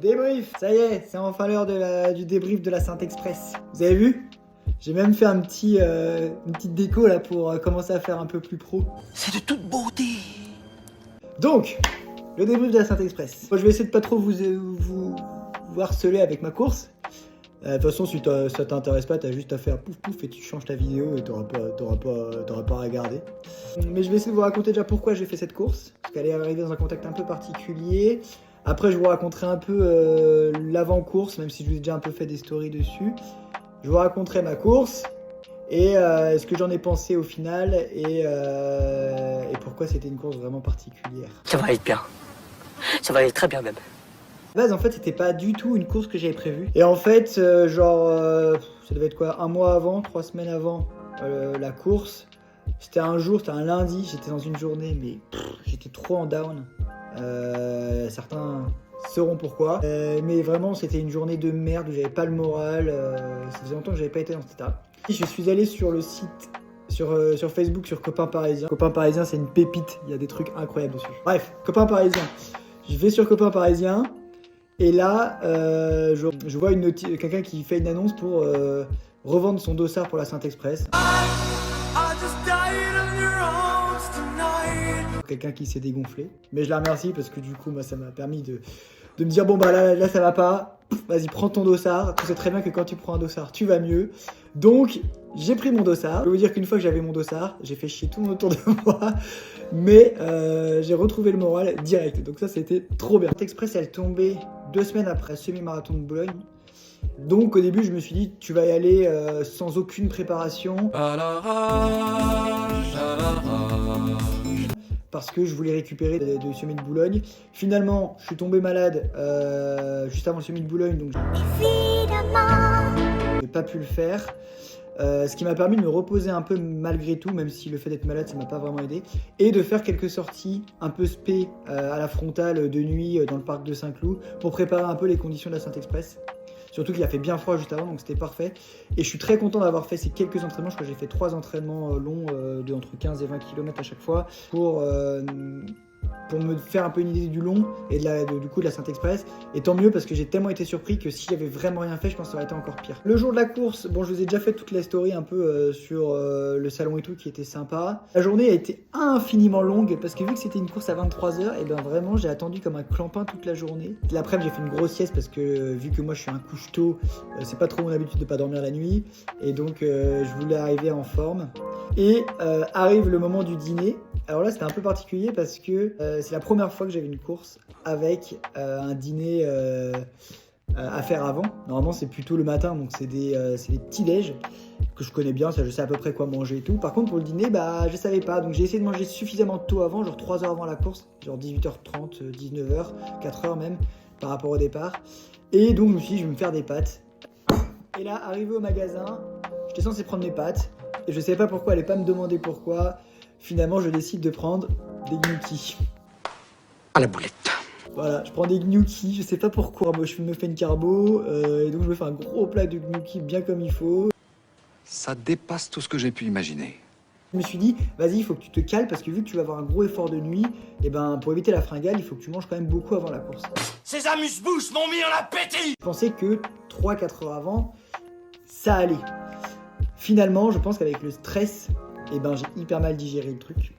Débrief, ça y est, c'est enfin l'heure du débrief de la Saint-Express. Vous avez vu? J'ai même fait une petite déco là pour commencer à faire un peu plus pro. C'est de toute beauté. Donc, le débrief de la Saint-Express. Moi, je vais essayer de pas trop vous harceler avec ma course. De toute façon, si ça t'intéresse pas, t'as juste à faire pouf pouf et tu changes ta vidéo et t'auras pas à regarder. Mais je vais essayer de vous raconter déjà pourquoi j'ai fait cette course, parce qu'elle est arrivée dans un contexte un peu particulier. Après, je vous raconterai un peu l'avant-course, même si je vous ai déjà un peu fait des stories dessus. Je vous raconterai ma course et ce que j'en ai pensé au final et pourquoi c'était une course vraiment particulière. Ça va être bien. Ça va aller très bien même. À la base, en fait, c'était pas du tout une course que j'avais prévue. Et en fait, ça devait être quoi, 1 mois avant, 3 semaines avant la course. C'était un lundi, j'étais dans une journée, mais j'étais trop en down. Certains sauront pourquoi. Mais vraiment, c'était une journée de merde où j'avais pas le moral. Ça faisait longtemps que j'avais pas été dans cet état. Je suis allé sur le site, sur Facebook, sur Copain Parisien. Copain Parisien, c'est une pépite. Il y a des trucs incroyables dessus. Bref, Copain Parisien. Je vais sur Copain Parisien. Et là, je vois quelqu'un qui fait une annonce pour revendre son dossard pour la Saint-Express. Quelqu'un qui s'est dégonflé. Mais je la remercie parce que du coup, moi, ça m'a permis de me dire, bon bah là ça va pas. Vas-y, prends ton dossard. Tu sais très bien que quand tu prends un dossard, tu vas mieux. Donc, j'ai pris mon dossard. Je peux vous dire qu'une fois que j'avais mon dossard, j'ai fait chier tout le monde autour de moi. Mais j'ai retrouvé le moral direct. Donc ça, c'était trop bien. Saint-Express, elle tombait 2 semaines après le semi-marathon de Boulogne. Donc au début, je me suis dit, tu vas y aller sans aucune préparation. Parce que je voulais récupérer de semi de Boulogne. Finalement, je suis tombé malade juste avant le semi de Boulogne. Donc j'ai pas pu le faire. Ce qui m'a permis de me reposer un peu malgré tout, même si le fait d'être malade ça m'a pas vraiment aidé, et de faire quelques sorties un peu spé à la frontale de nuit dans le parc de Saint-Cloud pour préparer un peu les conditions de la Saint-Express. Surtout qu'il a fait bien froid juste avant, donc c'était parfait. Et je suis très content d'avoir fait ces quelques entraînements. Je crois que j'ai fait 3 entraînements longs de entre 15 et 20 km à chaque fois pour me faire un peu une idée du long et du coup de la Saint-Express. Et tant mieux parce que j'ai tellement été surpris que si j'avais vraiment rien fait, je pense que ça aurait été encore pire. Le jour de la course, bon, je vous ai déjà fait toute la story un peu sur le salon et tout qui était sympa. La journée a été infiniment longue parce que vu que c'était une course à 23h, et ben vraiment j'ai attendu comme un clampin toute la journée. L'après-midi j'ai fait une grosse sieste parce que vu que moi je suis un couche-tôt, c'est pas trop mon habitude de pas dormir la nuit. Et donc je voulais arriver en forme. Et arrive le moment du dîner. Alors là, c'était un peu particulier parce que c'est la première fois que j'avais une course avec un dîner à faire avant. Normalement, c'est plutôt le matin, donc c'est des petits-déj que je connais bien, ça, je sais à peu près quoi manger et tout. Par contre, pour le dîner, je savais pas. Donc j'ai essayé de manger suffisamment tôt avant, genre 3 heures avant la course, genre 18h30, 19h, 4h même, par rapport au départ. Et donc je me suis dit, je vais me faire des pâtes. Et là, arrivé au magasin, j'étais censé prendre mes pâtes. Et je savais pas pourquoi, elle allait pas me demander pourquoi. Finalement, je décide de prendre des gnocchis. À la boulette. Voilà, je prends des gnocchis, je sais pas pourquoi. Moi, je me fais une carbo, et donc je me fais un gros plat de gnocchis bien comme il faut. Ça dépasse tout ce que j'ai pu imaginer. Je me suis dit, vas-y, il faut que tu te cales parce que vu que tu vas avoir un gros effort de nuit, et ben pour éviter la fringale, il faut que tu manges quand même beaucoup avant la course. Ces amuse-bouches m'ont mis en appétit. Je pensais que 3-4 heures avant, ça allait. Finalement, je pense qu'avec le stress, et ben j'ai hyper mal digéré le truc.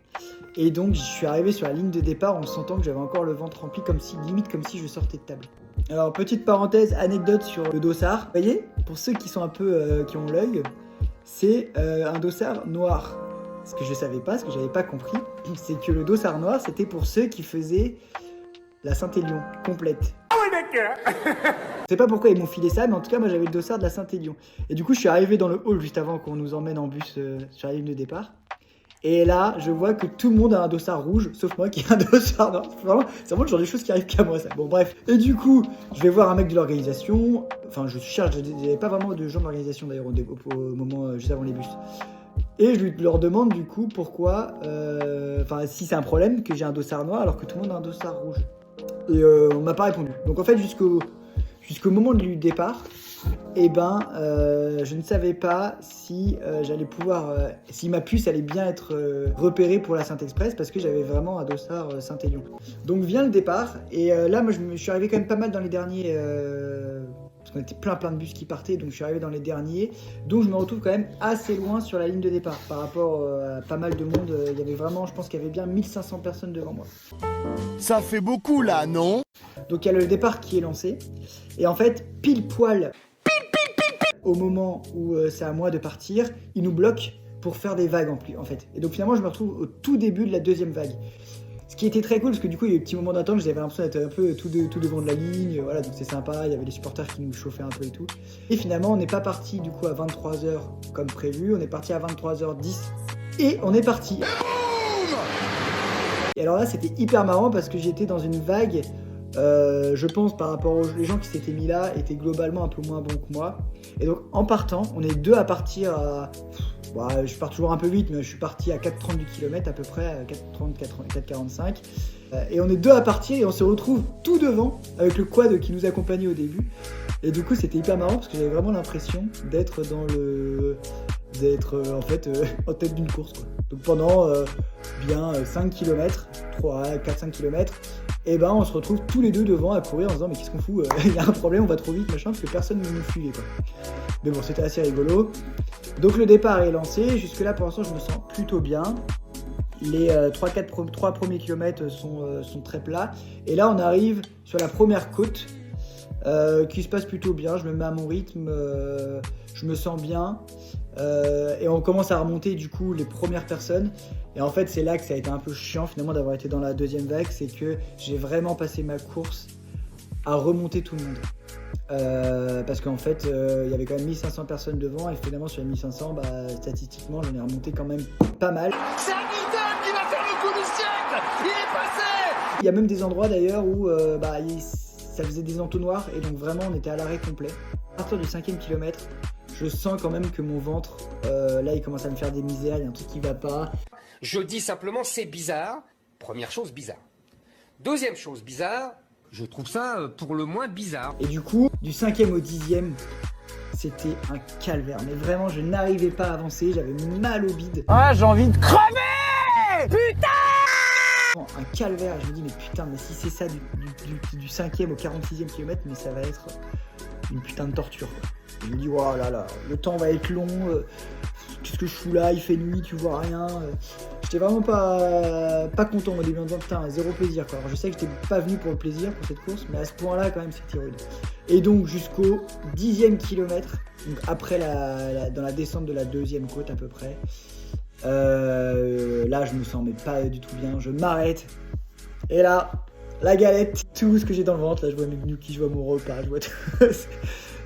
Et donc je suis arrivé sur la ligne de départ en sentant que j'avais encore le ventre rempli, limite comme si je sortais de table. Alors petite parenthèse, anecdote sur le dossard. Vous voyez, pour ceux qui sont un peu qui ont l'œil, c'est un dossard noir. Ce que je savais pas, ce que j'avais pas compris, c'est que le dossard noir c'était pour ceux qui faisaient la Saint-Élion complète. Je sais pas pourquoi ils m'ont filé ça, mais en tout cas moi j'avais le dossard de la Saint-Élion. Et du coup je suis arrivé dans le hall juste avant qu'on nous emmène en bus sur la ligne de départ. Et là je vois que tout le monde a un dossard rouge, sauf moi qui ai un dossard noir. C'est vraiment le genre de choses qui arrivent qu'à moi ça. Bon bref. Et du coup je vais voir un mec de l'organisation. Enfin je cherche, il n'y avait pas vraiment de gens de l'organisation d'ailleurs au moment juste avant les bus. Et je leur demande du coup pourquoi, si c'est un problème que j'ai un dossard noir alors que tout le monde a un dossard rouge. Et on m'a pas répondu. Donc en fait jusqu'au moment du départ, Et je ne savais pas si j'allais pouvoir, si ma puce allait bien être repérée pour la Saint-Express parce que j'avais vraiment un dossard Saint-Élion. Donc vient le départ et là moi je suis arrivé quand même pas mal dans les derniers, parce qu'on était plein de bus qui partaient, donc je suis arrivé dans les derniers, donc je me retrouve quand même assez loin sur la ligne de départ par rapport à pas mal de monde. Il y avait vraiment, je pense qu'il y avait bien 1500 personnes devant moi. Ça fait beaucoup là, non? Donc il y a le départ qui est lancé et en fait pile poil au moment où c'est à moi de partir, il nous bloque pour faire des vagues en fait. Et donc finalement je me retrouve au tout début de la deuxième vague. Ce qui était très cool parce que du coup il y a eu des petits moments d'attente, j'avais l'impression d'être un peu tout devant de la ligne, voilà, donc c'est sympa, il y avait des supporters qui nous chauffaient un peu et tout. Et finalement on n'est pas parti du coup à 23h comme prévu, on est parti à 23h10 et on est parti. Et alors là c'était hyper marrant parce que j'étais dans une vague, je pense par rapport aux gens qui s'étaient mis là étaient globalement un peu moins bons que moi. Et donc en partant, on est deux à partir à... je pars toujours un peu vite, mais je suis parti à 4,30 du kilomètre à peu près, à 4,30, 4,45. Et on est deux à partir et on se retrouve tout devant avec le quad qui nous accompagnait au début. Et du coup c'était hyper marrant parce que j'avais vraiment l'impression d'être dans le... en fait en tête d'une course quoi. Donc pendant bien 5 km, 4-5 km, et on se retrouve tous les deux devant à courir en se disant mais qu'est-ce qu'on fout, il y a un problème, on va trop vite machin, parce que personne ne nous suivait quoi. Mais bon, c'était assez rigolo. Donc le départ est lancé, jusque là pour l'instant je me sens plutôt bien. Les 3 premiers kilomètres sont très plats. Et là on arrive sur la première côte qui se passe plutôt bien, je me mets à mon rythme, je me sens bien. Et on commence à remonter du coup les premières personnes. Et en fait c'est là que ça a été un peu chiant finalement d'avoir été dans la deuxième vague, c'est que j'ai vraiment passé ma course à remonter tout le monde. Parce qu'en fait il y avait quand même 1500 personnes devant et finalement sur les 1500 statistiquement j'en ai remonté quand même pas mal. C'est un Guidon qui va faire le coup du siècle. Il est passé. Il y a même des endroits d'ailleurs où ça faisait des entonnoirs et donc vraiment on était à l'arrêt complet. À partir du 5e kilomètre, je sens quand même que mon ventre, là il commence à me faire des misères, il y a un truc qui va pas. Je dis simplement c'est bizarre. Première chose bizarre. Deuxième chose bizarre, je trouve ça pour le moins bizarre. Et du coup, du 5e au 10e, c'était un calvaire. Mais vraiment, je n'arrivais pas à avancer, j'avais mal au bide. Ah, j'ai envie de crever! Putain! Un calvaire, je me dis mais putain, mais si c'est ça du 5e au 46e kilomètre, mais ça va être une putain de torture quoi. Je me dis oh là là, le temps va être long, qu'est-ce que je fous là, il fait nuit, tu vois rien. J'étais vraiment pas content au début en disant putain, zéro plaisir quoi. Alors je sais que j'étais pas venu pour le plaisir pour cette course, mais à ce point là quand même c'était rude. Et donc jusqu'au 10e kilomètre, donc après dans la descente de la deuxième côte à peu près, là je me sens mais pas du tout bien, je m'arrête. Et là, la galette, tout ce que j'ai dans le ventre, là je vois mes gnocchis, je vois mon repas, je vois tout.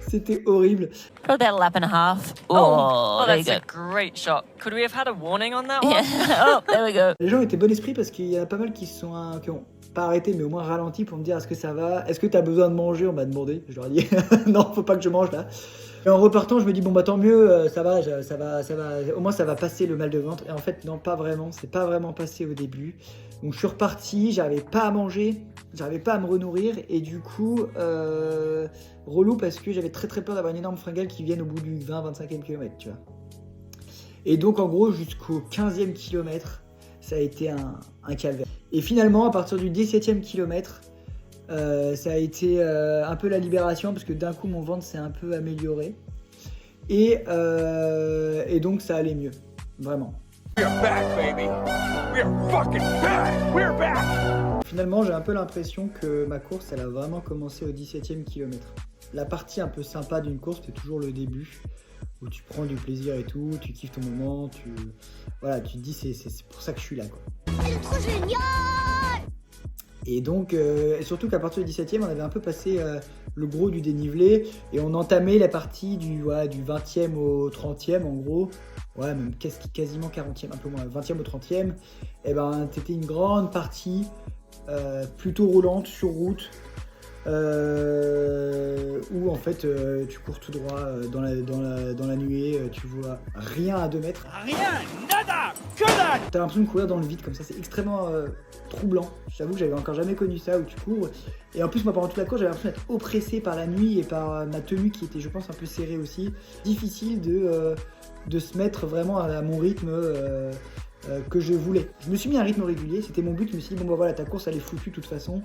C'était horrible. About a lap and a half. Oh, there you that's go. a great shot. Could we have had a warning on that one? Yeah. Oh, there we go. Les gens étaient bon esprit parce qu'il y en a pas mal qui ont pas arrêté mais au moins ralenti pour me dire est-ce que ça va, est-ce que t'as besoin de manger, on m'a demandé. Je leur ai dit non, faut pas que je mange là. Et en repartant je me dis bon tant mieux, ça va, au moins ça va passer le mal de ventre. Et en fait non, pas vraiment, c'est pas vraiment passé au début. Donc je suis reparti, j'arrivais pas à manger, j'arrivais pas à me renourrir et du coup relou parce que j'avais très peur d'avoir une énorme fringale qui vienne au bout du 20-25e kilomètre, tu vois. Et donc en gros jusqu'au 15e kilomètre, ça a été un calvaire. Et finalement à partir du 17e kilomètre, ça a été un peu la libération parce que d'un coup mon ventre s'est un peu amélioré et donc ça allait mieux, vraiment. We're back, baby. We're fucking back. We're back. Finalement, j'ai un peu l'impression que ma course, elle a vraiment commencé au 17e kilomètre. La partie un peu sympa d'une course, c'est toujours le début, où tu prends du plaisir et tout, tu kiffes ton moment, tu te dis c'est pour ça que je suis là, quoi. C'est trop génial! Et donc, surtout qu'à partir du 17e, on avait un peu passé le gros du dénivelé, et on entamait la partie du 20e au 30e, en gros. Ouais, même quasiment 40e, un peu moins, 20e au 30e. Et c'était une grande partie plutôt roulante sur route où en fait tu cours tout droit dans la nuée, tu vois rien à 2 mètres. Rien, nada. T'as l'impression de courir dans le vide comme ça, c'est extrêmement troublant. J'avoue que j'avais encore jamais connu ça où tu cours. Et en plus, moi pendant toute la course, j'avais l'impression d'être oppressé par la nuit et par ma tenue qui était, je pense, un peu serrée aussi. Difficile de se mettre vraiment à mon rythme que je voulais. Je me suis mis à un rythme régulier, c'était mon but. Je me suis dit, bon bah voilà, ta course elle est foutue de toute façon.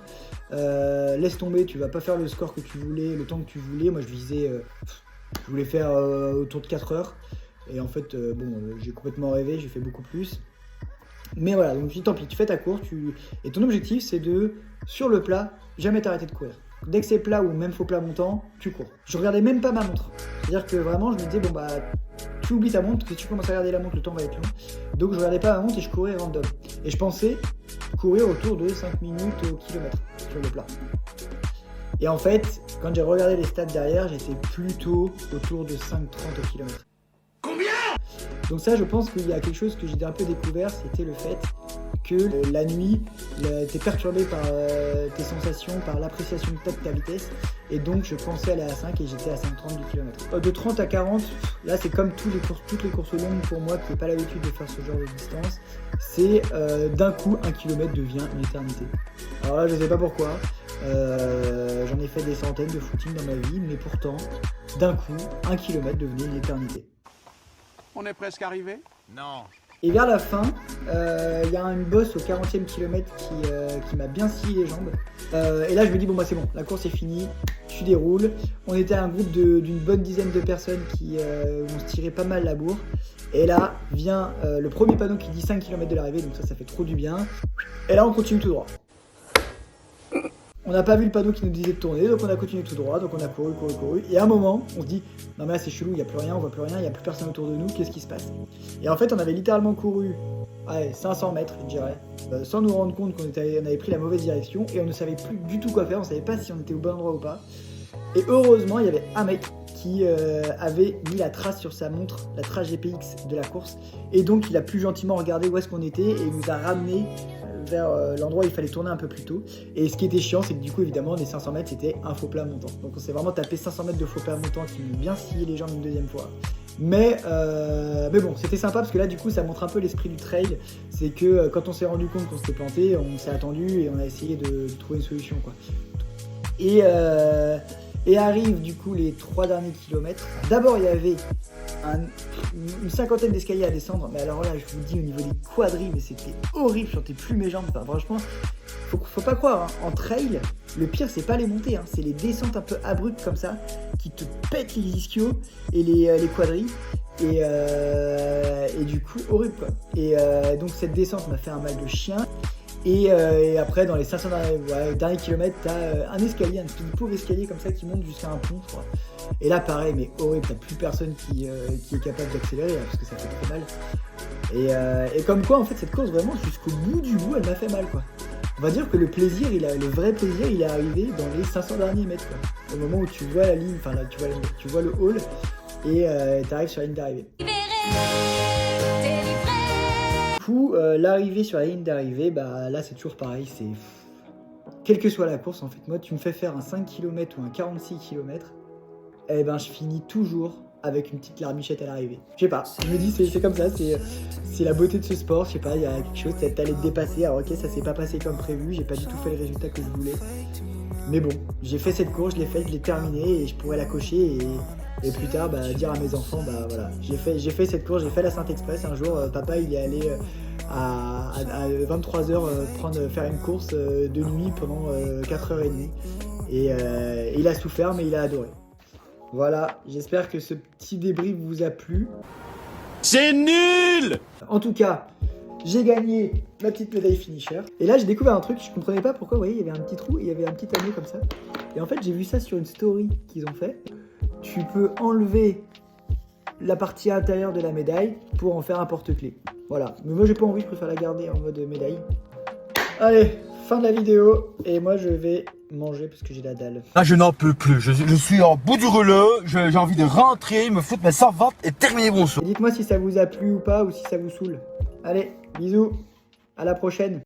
Laisse tomber, tu vas pas faire le score que tu voulais, le temps que tu voulais. Moi je visais, je voulais faire autour de 4 heures. Et en fait, j'ai complètement rêvé, j'ai fait beaucoup plus. Mais voilà, donc je me suis dit, tant pis, tu fais ta course, et ton objectif c'est de, sur le plat, jamais t'arrêter de courir. Dès que c'est plat ou même faux plat montant, tu cours. Je regardais même pas ma montre. C'est-à-dire que vraiment, je me disais, bon bah, tu oublies ta montre, que si tu commences à regarder la montre, le temps va être long. Donc je regardais pas ma montre et je courais random. Et je pensais courir autour de 5 minutes au kilomètre sur le plat. Et en fait, quand j'ai regardé les stats derrière, j'étais plutôt autour de 5,30 au kilomètre. Donc ça, je pense qu'il y a quelque chose que j'ai un peu découvert, c'était le fait que la nuit, t'es perturbé par tes sensations, par l'appréciation de ta vitesse. Et donc, je pensais aller à 5 et j'étais à 5,30 du kilomètre. De 30 à 40, là, c'est comme toutes les courses longues pour moi qui n'ai pas l'habitude de faire ce genre de distance. C'est d'un coup, 1 kilomètre devient une éternité. Alors là, je sais pas pourquoi. J'en ai fait des centaines de footing dans ma vie, mais pourtant, d'un coup, 1 kilomètre devenait une éternité. On est presque arrivé? Non. Et vers la fin, il y a une bosse au 40e kilomètre qui m'a bien scié les jambes. Et là, je me dis, bon, bah c'est bon, la course est finie, tu déroules. On était un groupe d'une bonne dizaine de personnes qui on se tirait pas mal la bourre. Et là, vient le premier panneau qui dit 5 km de l'arrivée, donc ça fait trop du bien. Et là, on continue tout droit. On n'a pas vu le panneau qui nous disait de tourner, donc on a continué tout droit, donc on a couru. Et à un moment, on se dit, non mais là c'est chelou, il n'y a plus rien, on voit plus rien, il n'y a plus personne autour de nous, qu'est-ce qui se passe? Et en fait, on avait littéralement couru 500 mètres, je dirais, sans nous rendre compte qu'on avait pris la mauvaise direction, et on ne savait plus du tout quoi faire, on ne savait pas si on était au bon endroit ou pas. Et heureusement, il y avait un mec qui avait mis la trace sur sa montre, la trace GPX de la course, et donc il a plus gentiment regardé où est-ce qu'on était, et il nous a ramené vers l'endroit où il fallait tourner un peu plus tôt. Et ce qui était chiant, c'est que du coup, évidemment, les 500 mètres, c'était un faux plat montant. Donc on s'est vraiment tapé 500 mètres de faux plat montant qui m'ont bien scié les jambes une deuxième fois. Mais bon, c'était sympa parce que là, du coup, ça montre un peu l'esprit du trail. C'est que quand on s'est rendu compte qu'on s'était planté, on s'est attendu et on a essayé de trouver une solution, quoi. Et arrivent du coup les 3 derniers kilomètres. D'abord, il y avait une cinquantaine d'escaliers à descendre, mais alors là, je vous dis, au niveau des quadrilles, mais c'était horrible, je sentais plus mes jambes. Enfin, franchement, faut pas croire, hein. En trail, le pire, c'est pas les montées, hein. C'est les descentes un peu abruptes comme ça, qui te pètent les ischios et les quadrilles. Et du coup, horrible, quoi. Et donc, cette descente m'a fait un mal de chien. Et après, dans les 500 derniers kilomètres, t'as un escalier, un petit pauvre escalier comme ça qui monte jusqu'à un pont, je crois. Et là, pareil, mais horrible, t'as plus personne qui est capable d'accélérer parce que ça fait très mal. Et comme quoi, en fait, cette course, vraiment, jusqu'au bout du bout, elle m'a fait mal, quoi. On va dire que le vrai plaisir, il est arrivé dans les 500 derniers mètres, quoi. Au moment où tu vois la ligne, enfin là, tu vois le hall et t'arrives sur la ligne d'arrivée. L'arrivée sur la ligne d'arrivée, bah là c'est toujours pareil, c'est quelle que soit la course en fait, moi tu me fais faire un 5 km ou un 46 km, et ben je finis toujours avec une petite larmichette à l'arrivée. Je sais pas, je me dis c'est comme ça, c'est la beauté de ce sport, je sais pas, il y a quelque chose, t'allais te dépasser, alors ok ça s'est pas passé comme prévu, j'ai pas du tout fait le résultat que je voulais, mais bon, j'ai fait cette course, je l'ai faite, je l'ai terminée et je pourrais la cocher et plus tard dire à mes enfants, bah voilà, j'ai fait cette course, j'ai fait la Saint-Express, un jour papa il est allé à 23h faire une course de nuit pendant 4h30 et il a souffert mais il a adoré. Voilà, j'espère que ce petit débrief vous a plu. C'est nul! En tout cas, j'ai gagné ma petite médaille finisher. Et là, j'ai découvert un truc, je comprenais pas pourquoi, vous voyez, il y avait un petit trou, et il y avait un petit anneau comme ça. Et en fait, j'ai vu ça sur une story qu'ils ont fait. Tu peux enlever la partie intérieure de la médaille pour en faire un porte-clés. Voilà, mais moi j'ai pas envie, je préfère la garder en mode médaille. Allez, fin de la vidéo, et moi je vais manger parce que j'ai la dalle. Ah, je n'en peux plus, je suis en bout du rouleau, j'ai envie de rentrer, me foutre ma servante et terminer mon saut. Dites-moi si ça vous a plu ou pas, ou si ça vous saoule. Allez, bisous, à la prochaine.